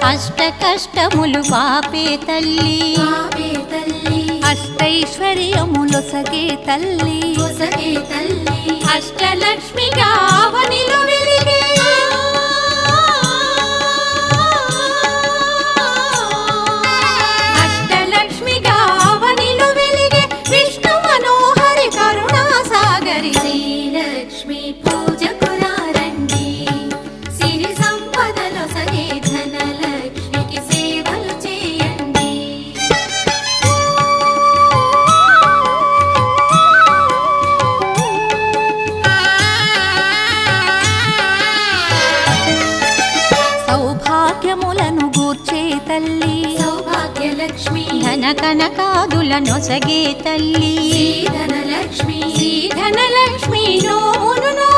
అష్ట కష్టములు పాపే తల్లి అష్టైశ్వర్యములొసగే తల్లి అష్టలక్ష్మిగా అవనిలో వెలిగే అష్టలక్ష్మిగా అవనిలో వెలిగే విష్ణు మనోహరి కరుణా సాగరి శ్రీలక్ష్మి పూజకు రండి సిరి సంపదలొసగే ధనలక్ష్మికి సేవలు చేయండి. సౌభాగ్యములను గూర్చే తల్లి సౌభాగ్యలక్ష్మి ధన కనకాదులనొసగే తల్లి ధనలక్ష్మి ధనలక్ష్మి నోమును